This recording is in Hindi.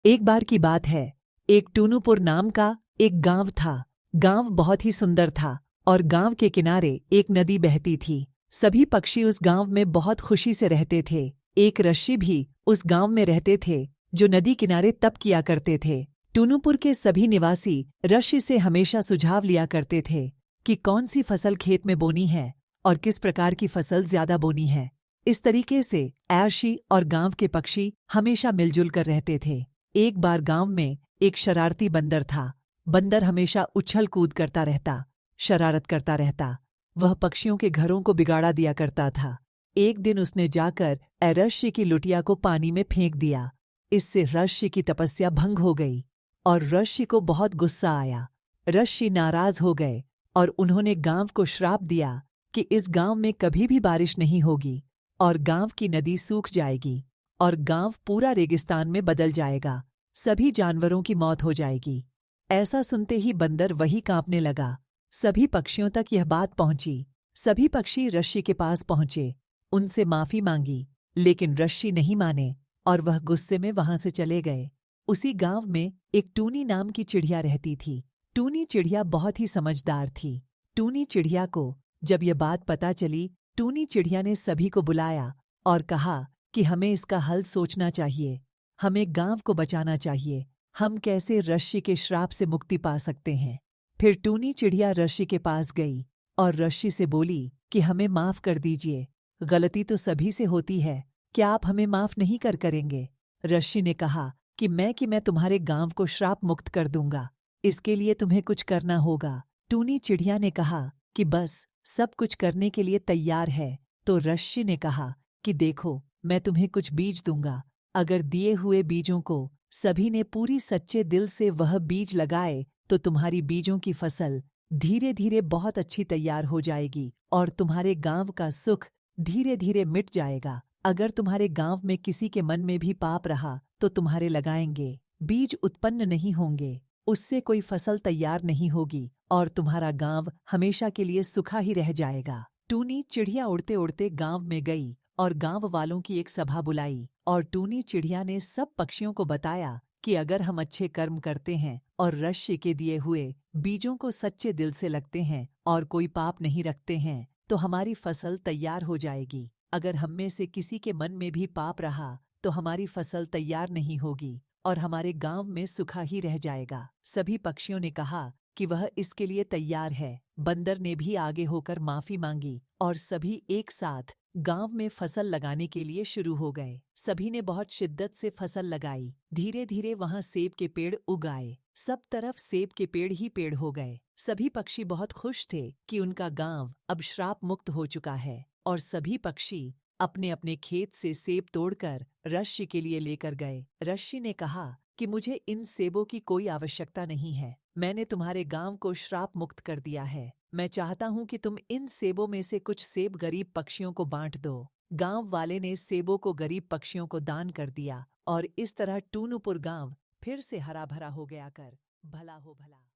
एक बार की बात है, एक टूनूपुर नाम का एक गांव था। गांव बहुत ही सुंदर था और गांव के किनारे एक नदी बहती थी। सभी पक्षी उस गांव में बहुत खुशी से रहते थे। एक ऋषि भी उस गांव में रहते थे जो नदी किनारे तप किया करते थे। टूनूपुर के सभी निवासी ऋषि से हमेशा सुझाव लिया करते थे कि कौन सी फसल खेत में बोनी है और किस प्रकार की फसल ज्यादा बोनी है। इस तरीके से ऋषि और गांव के पक्षी हमेशा मिलजुल कर रहते थे। एक बार गांव में एक शरारती बंदर था। बंदर हमेशा उछल कूद करता रहता, शरारत करता रहता। वह पक्षियों के घरों को बिगाड़ा दिया करता था। एक दिन उसने जाकर ऋषि की लुटिया को पानी में फेंक दिया। इससे ऋषि की तपस्या भंग हो गई और ऋषि को बहुत गुस्सा आया। ऋषि नाराज हो गए और उन्होंने गांव को श्राप दिया कि इस गांव में कभी भी बारिश नहीं होगी और गांव की नदी सूख जाएगी और गांव पूरा रेगिस्तान में बदल जाएगा। सभी जानवरों की मौत हो जाएगी। ऐसा सुनते ही बंदर वही कांपने लगा। सभी पक्षियों तक यह बात पहुंची। सभी पक्षी ऋषि के पास पहुंचे, उनसे माफी मांगी, लेकिन ऋषि नहीं माने और वह गुस्से में वहां से चले गए। उसी गांव में एक टूनी नाम की चिड़िया रहती थी। टूनी चिड़िया बहुत ही समझदार थी। टूनी चिड़िया को जब यह बात पता चली, टूनी चिड़िया ने सभी को बुलाया और कहा कि हमें इसका हल सोचना चाहिए। हमें गांव को बचाना चाहिए। हम कैसे ऋषि के श्राप से मुक्ति पा सकते हैं। फिर टूनी चिड़िया ऋषि के पास गई और ऋषि से बोली कि हमें माफ कर दीजिए, गलती तो सभी से होती है, क्या आप हमें माफ नहीं करेंगे। ऋषि ने कहा कि मैं तुम्हारे गांव को श्राप मुक्त कर दूंगा, इसके लिए तुम्हें कुछ करना होगा। टूनी चिड़िया ने कहा कि बस सब कुछ करने के लिए तैयार है। तो ऋषि ने कहा कि देखो, मैं तुम्हें कुछ बीज दूंगा। अगर दिए हुए बीजों को सभी ने पूरी सच्चे दिल से वह बीज लगाए तो तुम्हारी बीजों की फसल धीरे धीरे बहुत अच्छी तैयार हो जाएगी और तुम्हारे गांव का सुख धीरे धीरे मिट जाएगा। अगर तुम्हारे गांव में किसी के मन में भी पाप रहा तो तुम्हारे लगाएंगे बीज उत्पन्न नहीं होंगे, उससे कोई फसल तैयार नहीं होगी और तुम्हारा गांव हमेशा के लिए सूखा ही रह जाएगा। टूनी चिड़िया उड़ते उड़ते गांव में गई और गांव वालों की एक सभा बुलाई और टूनी चिड़िया ने सब पक्षियों को बताया कि अगर हम अच्छे कर्म करते हैं और ऋषि के दिए हुए बीजों को सच्चे दिल से लगते हैं और कोई पाप नहीं रखते हैं तो हमारी फसल तैयार हो जाएगी। अगर हम में से किसी के मन में भी पाप रहा तो हमारी फसल तैयार नहीं होगी और हमारे गांव में सूखा ही रह जाएगा। सभी पक्षियों ने कहा कि वह इसके लिए तैयार है। बंदर ने भी आगे होकर माफी मांगी और सभी एक साथ गांव में फसल लगाने के लिए शुरू हो गए। सभी ने बहुत शिद्दत से फसल लगाई। धीरे धीरे वहां सेब के पेड़ उग आए। सब तरफ सेब के पेड़ ही पेड़ हो गए। सभी पक्षी बहुत खुश थे कि उनका गांव अब श्राप मुक्त हो चुका है और सभी पक्षी अपने अपने खेत से सेब तोड़कर ऋषि के लिए लेकर गए। ऋषि ने कहा कि मुझे इन सेबों की कोई आवश्यकता नहीं है, मैंने तुम्हारे गांव को श्राप मुक्त कर दिया है। मैं चाहता हूं कि तुम इन सेबों में से कुछ सेब गरीब पक्षियों को बांट दो। गांव वाले ने सेबों को गरीब पक्षियों को दान कर दिया और इस तरह टूनूपुर गांव फिर से हरा भरा हो गया। कर भला हो भला।